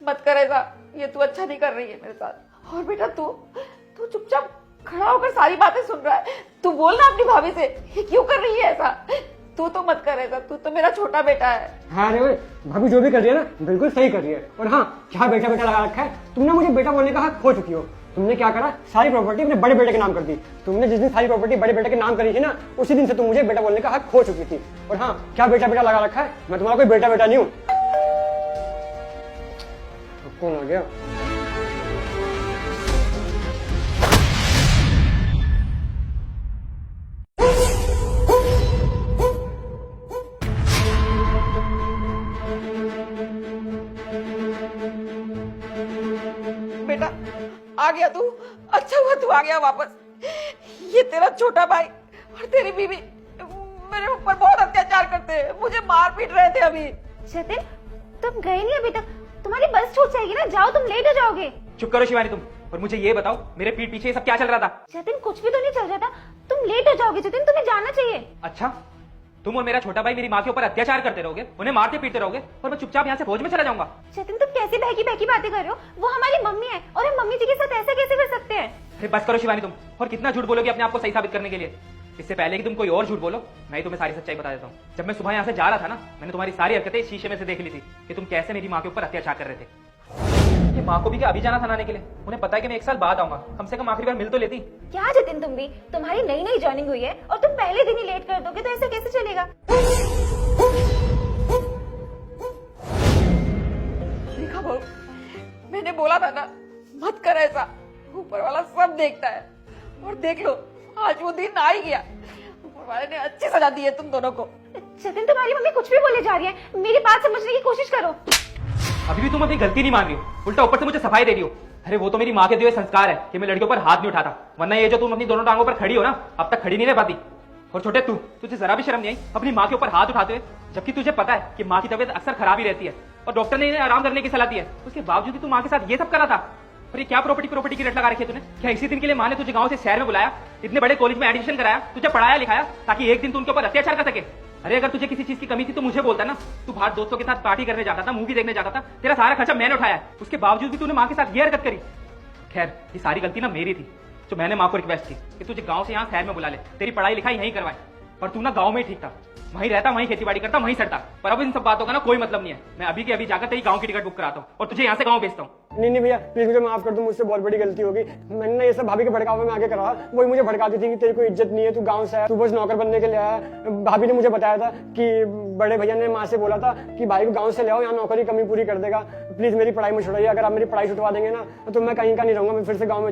मत कर ऐसा, ये तू अच्छा नहीं कर रही है मेरे साथ। और बेटा तू तू चुपचाप खड़ा होकर सारी बातें सुन रहा है। तू बोल ना अपनी भाभी से, ये क्यों कर रही है ऐसा। तू तो मत कर ऐसा, तू तो मेरा छोटा बेटा है। हाँ रे भाभी जो भी कर रही है ना बिल्कुल सही कर रही है। और हाँ, क्या बेटा बेटा लगा रखा है। तुमने मुझे बेटा बोलने का हक खो चुकी हो। तुमने क्या करा, सारी प्रॉपर्टी अपने बड़े बेटे के नाम कर दी। तुमने जिस दिन सारी प्रॉपर्टी बड़े बेटे के नाम करी थी ना, उसी दिन से तुम मुझे बेटा बोलने का हक खो चुकी थी। और हाँ, क्या बेटा बेटा लगा रखा है, मैं तुम्हारा कोई बेटा बेटा नहीं हूँ। कौन आ गया? बेटा आ गया तू, अच्छा हुआ तू आ गया वापस। ये तेरा छोटा भाई और तेरी बीवी मेरे ऊपर बहुत अत्याचार करते हैं, मुझे मार पीट रहे थे अभी। जतिन, तुम गए नहीं अभी तक, तुम्हारी बस छूट जाएगी ना, जाओ तुम लेट हो जाओगे। चुप करो शिवानी तुम, और मुझे ये बताओ मेरे पीठ पीछे ये सब क्या चल रहा था। जतिन कुछ भी तो नहीं चल रहा था, तुम लेट हो जाओगे। जतिन तुम्हें जाना चाहिए। अच्छा, तुम और मेरा छोटा भाई मेरी माँ के ऊपर अत्याचार करते रहोगे, उन्हें मारते पीटते रहोगे, और मैं चुपचाप यहाँ से फौज में चला जाऊंगा। जतिन तुम कैसी बहकी बहकी बातें कर रहे हो, वो हमारी मम्मी है और हम मम्मी जी के साथ ऐसे कैसे कर सकते हैं। अरे बस करो शिवानी तुम, और कितना झूठ बोलोगे अपने आप को सही साबित करने के लिए। इससे पहले कि तुम कोई और झूठ बोलो, मैं ही तुम्हें सारी सच्चाई बता देता हूँ। जब मैं सुबह यहाँ से जा रहा था ना, मैंने तुम्हारी सारी हरकतें इस शीशे में से देख ली थी कि तुम कैसे मेरी माँ के ऊपर अत्याचार कर रहे थे। ये माँ को भी क्या अभी जाना था नहाने के लिए? उन्हें पता है कि मैं 1 साल बाद आऊंगा, कम से कम आखिरी बार मिल तो लेती। क्या जतिन तुम भी, तुम्हारी नई नई ज्वाइनिंग हुई है और तुम पहले दिन ही लेट कर दोगे तो ऐसे कैसे चलेगा। देखा बहू, मैंने बोला था ना मत कर ऐसा, ऊपर वाला सब देखता है। और देख लो आज वो दिन आ ही गया, ऊपर वाले ने अच्छी सजा दी है तुम दोनों को। जतिन तुम्हारी मम्मी कुछ भी बोले जा रही है, मेरी बात समझने की कोशिश करो। अभी भी तुम अपनी गलती नहीं मान रही हो, उल्टा ऊपर से मुझे सफाई दे रही हो। अरे वो तो मेरी माँ के दिए संस्कार है कि मैं लड़कियों पर हाथ नहीं उठाता, वरना ये जो तुम अपनी दोनों टांगों पर खड़ी हो ना, अब तक खड़ी नहीं रह पाती। और छोटे तुझे जरा भी शर्म नहीं आई अपनी माँ के ऊपर हाथ उठाते हुए, जबकि तुझे पता है कि माँ की तबीयत अक्सर खराब ही रहती है और डॉक्टर ने इन्हें आराम करने की सलाह दी है। उसके बावजूद भी तू माँ के साथ ये सब करा था। और ये क्या प्रॉपर्टी की रट लगा रखी है तूने? क्या इसी दिन के लिए माँ ने तुझे गांव से शहर में बुलाया, इतने बड़े कॉलेज में एडमिशन कराया, तुझे पढ़ाया लिखाया ताकि एक दिन तू उनके ऊपर अत्याचार कर सके? अरे अगर तुझे किसी चीज की कमी थी तो मुझे बोलता ना, तू बाहर दोस्तों के साथ पार्टी करने जाता था, मूवी देखने जाता था, तेरा सारा खर्चा मैंने उठाया। उसके बावजूद भी तूने माँ के साथ ये हरकत करी। खैर ये सारी गलती ना मेरी थी, जो मैंने माँ को रिक्वेस्ट की कि तुझे गांव से यहाँ शहर में बुला ले, तेरी पढ़ाई लिखाई यहीं करवाए। और तू ना गांव में ही ठीक था, वहीं रहता, वहीं खेती बाड़ी करता, वहीं सड़ता। पर अब इन सब बातों का ना कोई मतलब नहीं है। मैं अभी के अभी जाकर तेरी गांव की टिकट बुक कराता हूँ और तुझे यहाँ से गांव भेजता हूँ। नहीं भैया प्लीज मुझे माफ कर दो, मुझसे बहुत बड़ी गलती होगी। मैंने ना ये सब भाभी के भड़कावे में आगे करा, वही मुझे भड़काती थी कि तेरी कोई इज्जत नहीं है, तू गांव से आया, तू बस नौकर बनने के लिए आया। भाभी ने मुझे बताया था कि बड़े भैया ने माँ से बोला था कि भाई को गाँव से ले आओ, यहाँ नौकरी कमी पूरी कर देगा। प्लीज मेरी पढ़ाई में छुड़ाइए, अगर आप मेरी पढ़ाई छुटवा देंगे ना तो मैं कहीं का नहीं रहूंगा, मैं फिर से गाँव में